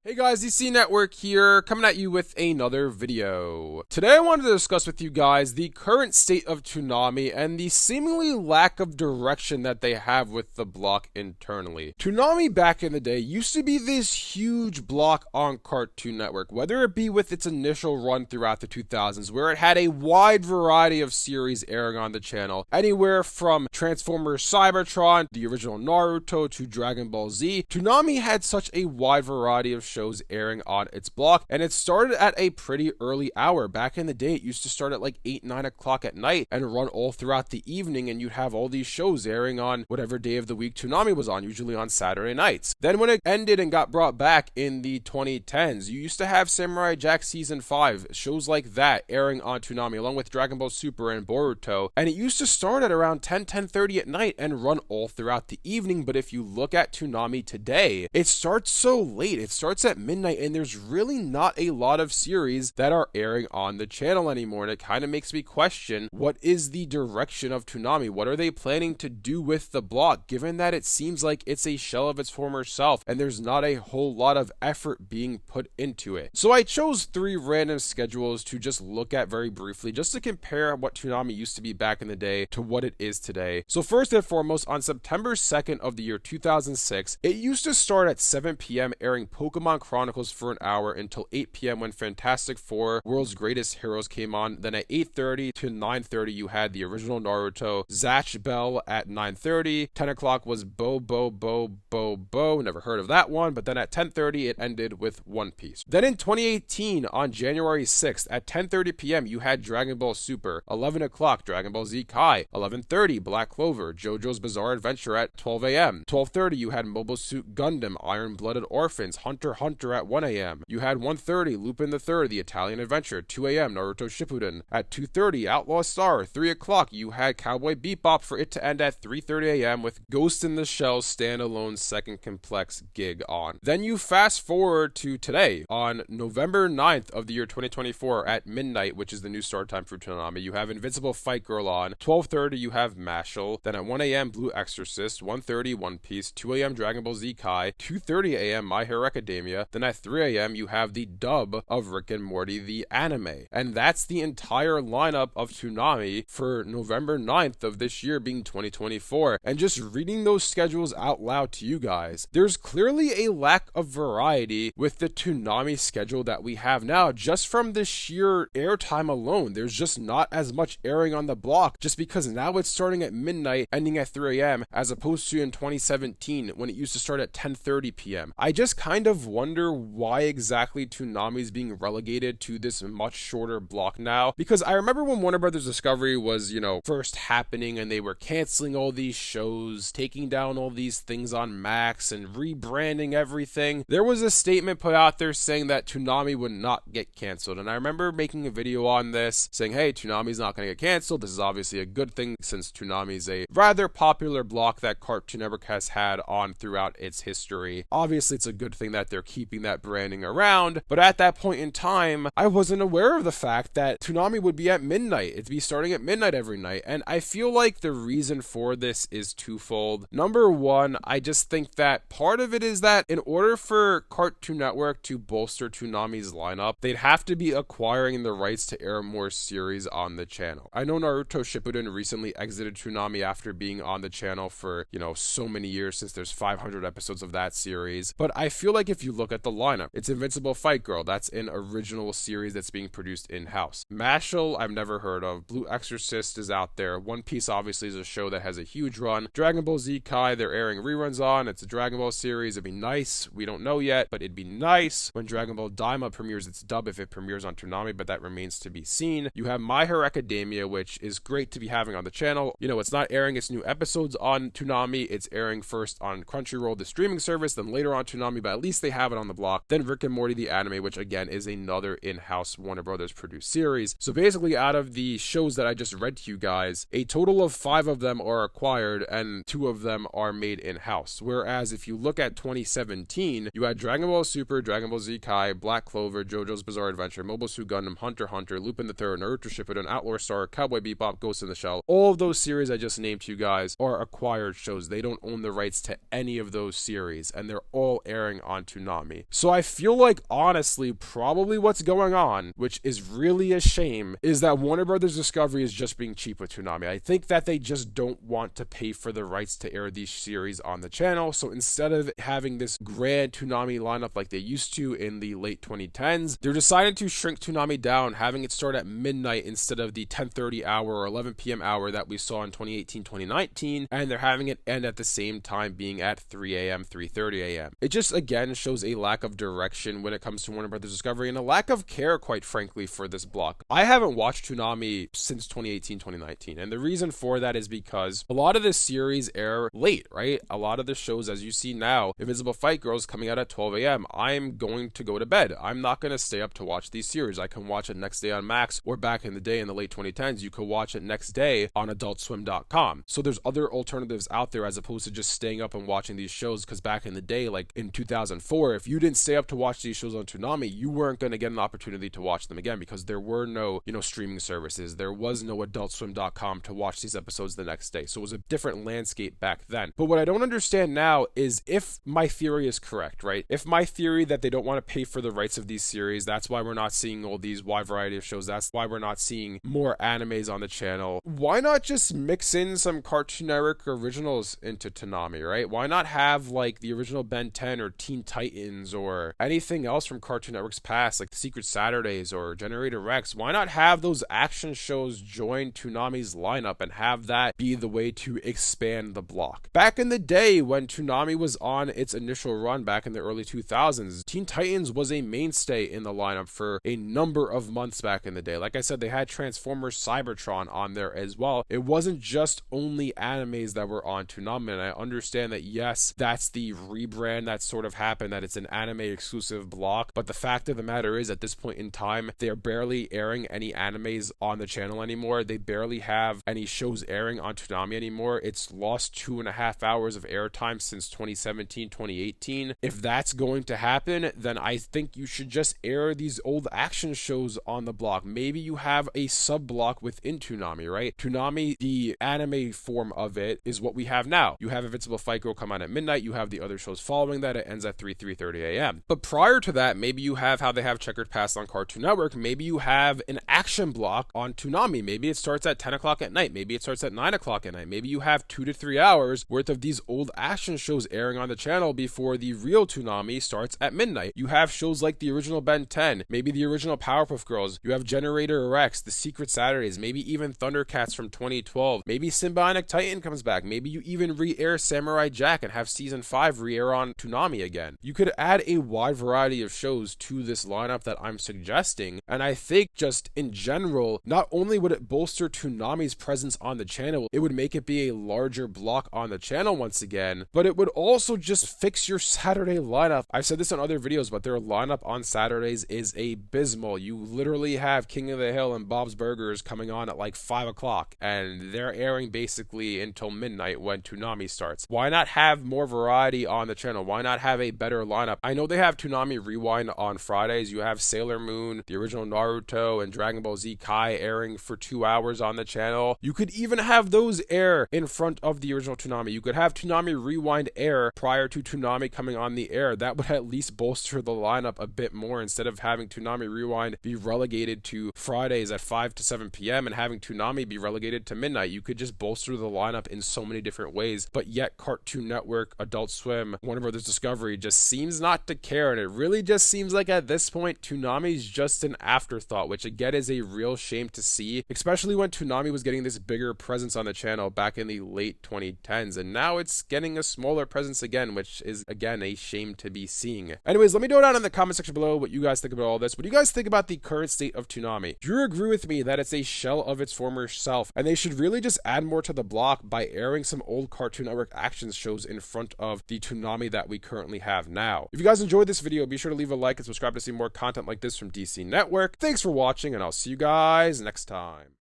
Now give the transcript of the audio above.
Hey guys, DC Network here, coming at you with another video. Today I wanted to discuss with you guys the current state of Toonami and the seemingly lack of direction that they have with the block internally. Toonami back in the day used to be this huge block on Cartoon Network, whether it be with its initial run throughout the 2000s, where it had a wide variety of series airing on the channel, anywhere from Transformers Cybertron, the original Naruto, to Dragon Ball Z. Toonami had such a wide variety of shows airing on its block, and it started at a pretty early hour. Back in the day, it used to start at like 8, 9 o'clock at night and run all throughout the evening, and you'd have all these shows airing on whatever day of the week Toonami was on, usually on Saturday nights. Then when it ended and got brought back in the 2010s, you used to have Samurai Jack Season 5, shows like that airing on Toonami, along with Dragon Ball Super and Boruto, and it used to start at around 10, 10:30 at night and run all throughout the evening. But if you look at Toonami today, it starts so late. It starts at midnight, and there's really not a lot of series that are airing on the channel anymore, and it kind of makes me question, what is the direction of Toonami? What are they planning to do with the block, given that it seems like it's a shell of its former self and there's not a whole lot of effort being put into it? So I chose 3 random schedules to just look at very briefly, just to compare what Toonami used to be back in the day to what it is today. So first and foremost, on September 2nd of the year 2006, it used to start at 7 p.m. airing Pokemon Chronicles for an hour until 8 p.m. when Fantastic Four World's Greatest Heroes came on. Then at 8:30 to 9:30 you had the original Naruto. Zatch Bell at 9:30. 10 o'clock was Bo, never heard of that one, but then at 10:30 it ended with One Piece. Then in 2018, on January 6th at 10:30 p.m. you had Dragon Ball Super. 11 o'clock Dragon Ball Z Kai. 11:30 Black Clover. JoJo's Bizarre Adventure at 12 a.m. 12:30 you had Mobile Suit Gundam, Iron Blooded Orphans, Hunter x Hunter at 1 a.m. You had 1:30 Lupin the Third, The Italian Adventure. 2 a.m. Naruto Shippuden. At 2:30 Outlaw Star. 3 o'clock you had Cowboy Bebop, for it to end at 3:30 a.m. with Ghost in the Shell standalone second complex gig on. Then you fast forward to today, on November 9th of the year 2024 at midnight, which is the new start time for Toonami. You have Invincible Fight Girl on. 12:30 you have Mashal. Then at 1 a.m. Blue Exorcist. 1:30 One Piece. 2 a.m. Dragon Ball Z Kai. 2:30 a.m. My Hero Academia. Then at 3 a.m. you have the dub of Rick and Morty the anime. And that's the entire lineup of Toonami for November 9th of this year, being 2024. And just reading those schedules out loud to you guys, there's clearly a lack of variety with the Toonami schedule that we have now. Just from the sheer airtime alone, there's just not as much airing on the block, just because now it's starting at midnight, ending at 3 a.m., as opposed to in 2017 when it used to start at 10:30 p.m. I just kind of wonder why exactly Toonami is being relegated to this much shorter block now, because I remember when Warner Brothers Discovery was, first happening and they were canceling all these shows, taking down all these things on Max and rebranding everything, there was a statement put out there saying that Toonami would not get canceled. And I remember making a video on this saying, hey, Toonami's not going to get canceled. This is obviously a good thing, since Toonami is a rather popular block that Cartoon Network has had on throughout its history. Obviously, it's a good thing that they're keeping that branding around, but at that point in time, I wasn't aware of the fact that Toonami would be at midnight. It'd be starting at midnight every night, and I feel like the reason for this is twofold. Number one, I just think that part of it is that in order for Cartoon Network to bolster Toonami's lineup, they'd have to be acquiring the rights to air more series on the channel. I know Naruto Shippuden recently exited Toonami after being on the channel for, so many years, since there's 500 episodes of that series, but I feel like if you look at the lineup, it's Invincible Fight Girl, that's an original series that's being produced in-house. Mashal, I've never heard of. Blue Exorcist is out there. One Piece obviously is a show that has a huge run. Dragon Ball Z Kai, they're airing reruns on. It's a Dragon Ball series. It'd be nice, we don't know yet, but it'd be nice when Dragon Ball Daima premieres its dub, if it premieres on Toonami, but that remains to be seen. You have My Hero Academia, which is great to be having on the channel. It's not airing its new episodes on Toonami, it's airing first on Crunchyroll, the streaming service, then later on Toonami, but at least they have it on the block. Then Rick and Morty the anime, which again is another in-house Warner Brothers produced series. So basically, out of the shows that I just read to you guys, a total of 5 of them are acquired and 2 of them are made in-house. Whereas if you look at 2017, you had Dragon Ball Super, Dragon Ball Z Kai, Black Clover, JoJo's Bizarre Adventure, Mobile Suit Gundam, Hunter x Hunter, Lupin the Third, Naruto Shippuden, Outlaw Star, Cowboy Bebop, Ghost in the Shell. All of those series I just named to you guys are acquired shows. They don't own the rights to any of those series, and they're all airing on Toonami. Toonami. So I feel like, honestly, probably what's going on, which is really a shame, is that Warner Brothers Discovery is just being cheap with Toonami. I think that they just don't want to pay for the rights to air these series on the channel. So instead of having this grand Toonami lineup like they used to in the late 2010s, they're deciding to shrink Toonami down, having it start at midnight instead of the 10:30 hour or 11 p.m. hour that we saw in 2018-2019, and they're having it end at the same time, being at 3 a.m., 3:30 a.m. It just, again, shows a lack of direction when it comes to Warner Brothers Discovery and a lack of care, quite frankly, for this block. I haven't watched Toonami since 2018-2019, and the reason for that is because a lot of this series air late, right? A lot of the shows, as you see now, Invisible Fight Girls coming out at 12 a.m. I'm going to go to bed. I'm not going to stay up to watch these series. I can watch it next day on Max, or back in the day in the late 2010s, you could watch it next day on AdultSwim.com. So there's other alternatives out there as opposed to just staying up and watching these shows, because back in the day, like in 2004, if you didn't stay up to watch these shows on Toonami, you weren't going to get an opportunity to watch them again, because there were no, streaming services. There was no AdultSwim.com to watch these episodes the next day. So it was a different landscape back then. But what I don't understand now is, if my theory is correct, right? If my theory that they don't want to pay for the rights of these series, that's why we're not seeing all these wide variety of shows, that's why we're not seeing more animes on the channel, why not just mix in some Cartoon Network originals into Toonami, right? Why not have like the original Ben 10 or Teen Titans or anything else from Cartoon Network's past, like the Secret Saturdays or Generator Rex? Why not have those action shows join Toonami's lineup and have that be the way to expand the block? Back in the day when Toonami was on its initial run back in the early 2000s, Teen Titans was a mainstay in the lineup for a number of months back in the day. Like I said, they had Transformers Cybertron on there as well. It wasn't just only animes that were on Toonami, and I understand that, yes, that's the rebrand that sort of happened, that it's an anime exclusive block, but the fact of the matter is, at this point in time, they're barely airing any animes on the channel anymore. They barely have any shows airing on Toonami anymore. It's lost 2.5 hours of airtime since 2017, 2018. If that's going to happen, then I think you should just air these old action shows on the block. Maybe you have a sub block within Toonami, right? Toonami, the anime form of it, is what we have now. You have Invincible Fight Girl come out at midnight. You have the other shows following that. It ends at 3:30 a.m. But prior to that, maybe you have how they have Checkered Past on Cartoon Network. Maybe you have an action block on Toonami. Maybe it starts at 10 o'clock at night. Maybe it starts at 9 o'clock at night. Maybe you have 2 to 3 hours worth of these old action shows airing on the channel before the real Toonami starts at midnight. You have shows like the original Ben 10, maybe the original Powerpuff Girls. You have Generator Rex, the Secret Saturdays, maybe even Thundercats from 2012. Maybe Symbionic Titan comes back. Maybe you even re-air Samurai Jack and have season 5 re-air on Toonami again. You could add a wide variety of shows to this lineup that I'm suggesting, and I think just in general, not only would it bolster Toonami's presence on the channel, it would make it be a larger block on the channel once again, but it would also just fix your Saturday lineup. I've said this on other videos, but their lineup on Saturdays is abysmal. You literally have King of the Hill and Bob's Burgers coming on at like 5 o'clock, and they're airing basically until midnight when Toonami starts. Why not have more variety on the channel? Why not have a better lineup? I know they have Toonami Rewind on Fridays. You have Sailor Moon, the original Naruto, and Dragon Ball Z Kai airing for 2 hours on the channel. You could even have those air in front of the original Toonami. You could have Toonami Rewind air prior to Toonami coming on the air. That would at least bolster the lineup a bit more, instead of having Toonami Rewind be relegated to Fridays at 5 to 7 p.m. and having Toonami be relegated to midnight. You could just bolster the lineup in so many different ways, but yet Cartoon Network, Adult Swim, Warner Brothers Discovery just seems not to care, and it really just seems like at this point Toonami's just an afterthought, which again is a real shame to see, especially when Toonami was getting this bigger presence on the channel back in the late 2010s, and now it's getting a smaller presence again, which is again a shame to be seeing. Anyways, let me know down in the comment section below what you guys think about all this. What do you guys think about the current state of Toonami? Do you agree with me that it's a shell of its former self, and they should really just add more to the block by airing some old Cartoon Network action shows in front of the Toonami that we currently have now? If you guys enjoyed this video, be sure to leave a like and subscribe to see more content like this from DC Network. Thanks for watching, and I'll see you guys next time.